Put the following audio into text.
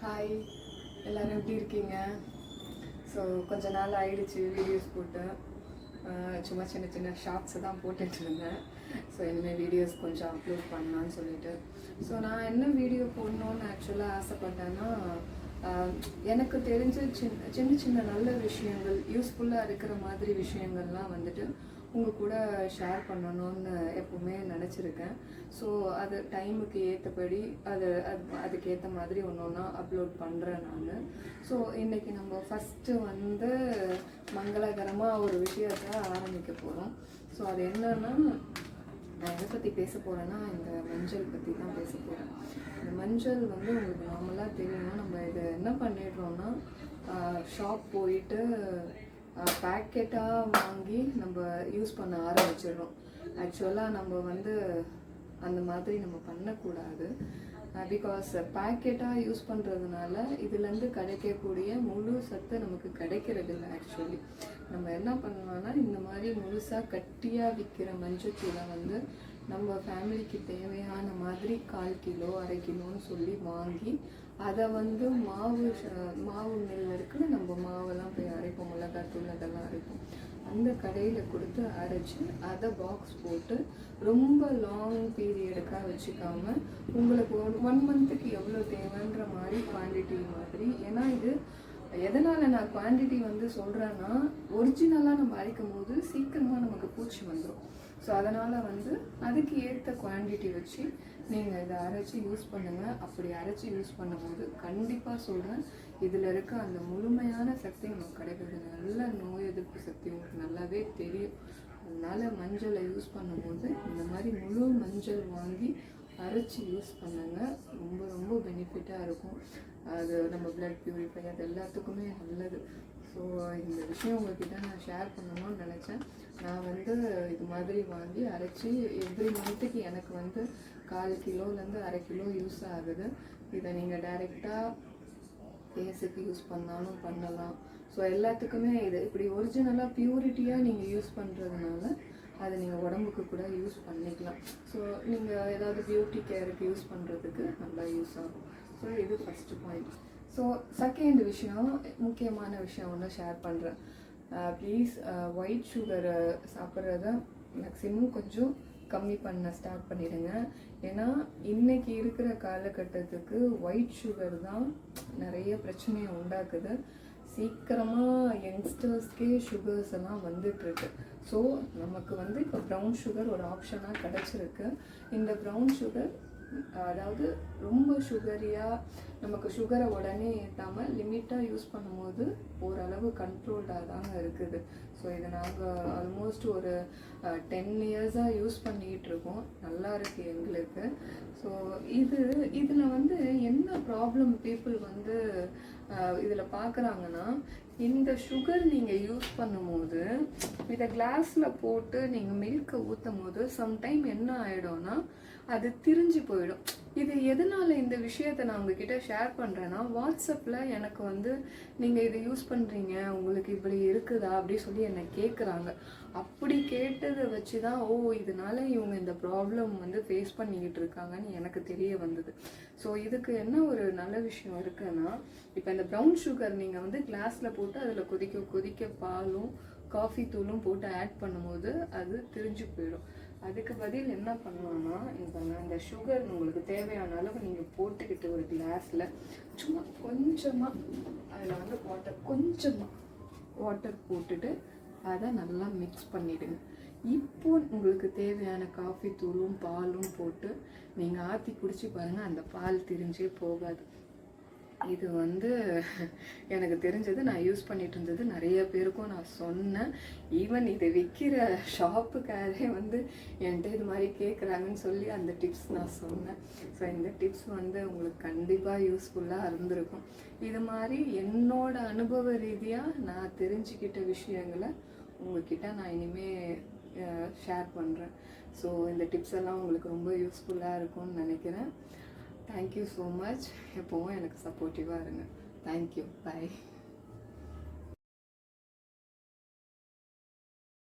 Hi, எல்லோரும் எப்படி இருக்கீங்க? ஸோ கொஞ்ச நாள் ஆயிடுச்சு வீடியோஸ் போட்டு. சும்மா சின்ன சின்ன ஷார்ட்ஸை தான் போட்டுட்டு இருந்தேன். ஸோ இனிமேல் வீடியோஸ் கொஞ்சம் அப்லோட் பண்ணலான்னு சொல்லிட்டு. ஸோ நான் என்ன வீடியோ போடணுன்னு ஆக்சுவலாக ஆசைப்பட்டேன்னா, எனக்கு தெரிஞ்ச சின்ன சின்ன நல்ல விஷயங்கள், யூஸ்ஃபுல்லாக இருக்கிற மாதிரி விஷயங்கள்லாம் வந்துட்டு உங்கள் கூட ஷேர் பண்ணணும்னு எப்போவுமே நினச்சிருக்கேன். ஸோ அது டைமுக்கு ஏற்றபடி அதுக்கேற்ற மாதிரி ஒன்று ஒன்றா அப்லோட் பண்ணுறேன் நான். ஸோ இன்றைக்கி நம்ம ஃபஸ்ட்டு வந்து மங்களகரமாக ஒரு விஷயத்தை ஆரம்பிக்க போகிறோம். ஸோ அது என்னன்னா, நான் எதை பற்றி பேச போகிறேன்னா, இந்த மஞ்சள் பற்றி தான் பேச போகிறேன். இந்த மஞ்சள் வந்து உங்களுக்கு நார்மலாக தெரியும். நம்ம இதை என்ன பண்ணிடுறோன்னா, ஷாப் போயிட்டு பேக்கெட்டாக வாங்கி நம்ம யூஸ் பண்ண ஆரம்பிச்சிடுறோம். ஆக்சுவலாக நம்ம வந்து அந்த மாதிரி நம்ம பண்ணக்கூடாது. பிகாஸ் பேக்கெட்டாக யூஸ் பண்ணுறதுனால இதுலேருந்து கிடைக்கக்கூடிய முழு சத்து நமக்கு கிடைக்கிறது இல்லை. ஆக்சுவலி நம்ம என்ன பண்ணலாம்னா, இந்த மாதிரி முழுசாக கட்டியாக விற்கிற மஞ்சத்தூளை வந்து நம்ம ஃபேமிலிக்கு தேவையான மாதிரி 1/4 கிலோ 1/2 கிலோன்னு சொல்லி வாங்கி அதை வந்து மாவு மில் இருக்குன்னு நம்ம மாவெல்லாம் போய் அரைப்போம், மிளகாத்தூள் அதெல்லாம் அரைப்போம். அந்த கடையில் கொடுத்து அரைச்சி அதை பாக்ஸ் போட்டு ரொம்ப லாங் பீரியடுக்காக வச்சுக்காம உங்களுக்கு 1 மந்த்துக்கு எவ்வளோ தேவைன்ற மாதிரி குவான்டிட்டி மாதிரி. ஏன்னா இது எதனால் நான் குவான்டிட்டி வந்து சொல்கிறேன்னா, ஒரிஜினலாக நம்ம அரைக்கும் போது சீக்கிரமாக நமக்கு பூச்சி வந்துடும். ஸோ அதனால் வந்து அதுக்கு ஏற்ற குவான்டிட்டி வச்சு நீங்கள் இதை அரைச்சி யூஸ் பண்ணுங்கள். அப்படி அரைச்சி யூஸ் பண்ணும்போது கண்டிப்பாக சொல்கிறேன், இதில் இருக்க அந்த முழுமையான சக்தி நமக்கு கிடைக்கிறது. நல்ல நோய் எதிர்ப்பு சக்தி உங்களுக்கு நல்லாவே தெரியும். அதனால் மஞ்சளை யூஸ் பண்ணும்போது இந்த மாதிரி முழு மஞ்சள் வாங்கி அரைச்சி யூஸ் பண்ணுங்கள். ரொம்ப ரொம்ப பெனிஃபிட்டாக இருக்கும். அது நம்ம பிளட் பியூரிஃபை அது எல்லாத்துக்குமே நல்லது. ஸோ இந்த விஷயம் உங்கள்கிட்ட நான் ஷேர் பண்ணணும்னு நினச்சேன். நான் வந்து இது மாதிரி வாங்கி அரைச்சி எவ்ரி மந்த்துக்கு எனக்கு வந்து 1/4 கிலோலேருந்து 1/2 கிலோ யூஸ் ஆகுது. இதை நீங்கள் டைரெக்டாக ஃபேஸுக்கு யூஸ் பண்ணாலும் பண்ணலாம். ஸோ எல்லாத்துக்குமே இது இப்படி ஒரிஜினலாக பியூரிட்டியாக நீங்கள் யூஸ் பண்ணுறதுனால அதை நீங்கள் உடம்புக்கு கூட யூஸ் பண்ணிக்கலாம். ஸோ நீங்கள் ஏதாவது பியூட்டி கேருக்கு யூஸ் பண்ணுறதுக்கு நல்லா யூஸ் ஆகும். ஸோ இது ஃபஸ்ட்டு பாயிண்ட். ஸோ செகண்ட் விஷயம், முக்கியமான விஷயம் ஒன்று ஷேர் பண்ணுறேன். ப்ளீஸ் ஒயிட் சுகரை சாப்பிட்றத மேக்ஸிமம் கொஞ்சம் கம்மி பண்ண ஸ்டார்ட் பண்ணிடுங்க. ஏன்னா இன்றைக்கி இருக்கிற காலகட்டத்துக்கு ஒயிட் சுகர் தான் நிறைய பிரச்சனையை உண்டாக்குது. சீக்கிரமாக யங்ஸ்டர்ஸ்க்கே சுகர்ஸ் எல்லாம் வந்துட்டுருக்கு. ஸோ நமக்கு வந்து இப்போ ப்ரௌன் சுகர் ஒரு ஆப்ஷனாக கிடச்சிருக்கு. இந்த ப்ரௌன் சுகர் அதாவது ரொம்ப சுகரியாக நமக்கு சுகரை உடனே ஏற்றாமல் லிமிட்டாக யூஸ் பண்ணும்போது ஓரளவு கண்ட்ரோல்டாக தாங்க இருக்குது. ஸோ இதை நாங்கள் ஆல்மோஸ்ட் ஒரு 10 இயர்ஸாக யூஸ் பண்ணிகிட்டு இருக்கோம். நல்லா இருக்குது எங்களுக்கு. ஸோ இதில் வந்து என்ன ப்ராப்ளம் பீப்புள் வந்து இதில் பார்க்குறாங்கன்னா, இந்த சுகர் நீங்கள் யூஸ் பண்ணும்போது இதை கிளாஸில் போட்டு நீங்கள் மில்கை ஊற்றும் போது சம்டைம் என்ன ஆகிடும்னா, அது திரிஞ்சு போயிடும். இது எதனால் இந்த விஷயத்தை நான் உங்ககிட்ட ஷேர் பண்ணுறேன்னா, வாட்ஸ்அப்பில் எனக்கு வந்து நீங்கள் இதை யூஸ் பண்ணுறீங்க, உங்களுக்கு இப்படி இருக்குதா அப்படி சொல்லி என்னை கேட்குறாங்க. அப்படி கேட்டதை வச்சு தான் இதனால இவங்க இந்த ப்ராப்ளம் வந்து ஃபேஸ் பண்ணிக்கிட்டு இருக்காங்கன்னு எனக்கு தெரிய வந்தது. ஸோ இதுக்கு என்ன ஒரு நல்ல விஷயம் இருக்குன்னா, இப்போ இந்த ப்ரௌன் சுகர் நீங்கள் வந்து கிளாஸில் போட்டு அதில் கொதிக்க பாலும் காஃபி தூளும் போட்டு ஆட் பண்ணும்போது அது திரிஞ்சு போயிடும். அதுக்கு பதில் என்ன பண்ணுவோன்னா, இப்போ இந்த சுகர் உங்களுக்கு தேவையான அளவு நீங்கள் போட்டுக்கிட்டு ஒரு கிளாஸில் சும்மா கொஞ்சமாக அதில் வந்து கொஞ்சமாக வாட்டர் போட்டுட்டு அதை நல்லா மிக்ஸ் பண்ணிவிடுங்க. இப்போ உங்களுக்கு தேவையான காஃபி தூளும் பாலும் போட்டு நீங்கள் ஆற்றி குடிச்சு பாருங்கள், அந்த பால் திரிஞ்சே போகாது. இது வந்து எனக்கு தெரிஞ்சது, நான் யூஸ் பண்ணிட்டு இருந்தது, நிறைய பேருக்கும் நான் சொன்னேன். ஈவன் இதை விற்கிற ஷாப்புக்காரே வந்து என்கிட்ட இது மாதிரி கேட்குறாங்கன்னு சொல்லி அந்த டிப்ஸ் நான் சொன்னேன். ஸோ இந்த டிப்ஸ் வந்து உங்களுக்கு கண்டிப்பாக யூஸ்ஃபுல்லாக இருந்திருக்கும். இது மாதிரி என்னோட அனுபவ ரீதியாக நான் தெரிஞ்சுக்கிட்ட விஷயங்களை உங்ககிட்ட நான் இனிமேல் ஷேர் பண்ணுறேன். ஸோ இந்த டிப்ஸ் எல்லாம் உங்களுக்கு ரொம்ப யூஸ்ஃபுல்லாக இருக்கும்னு நினைக்கிறேன். Thank you so much. எப்போவும் எனக்கு சப்போர்ட்டிவாக இருங்க. தேங்க்யூ. பை.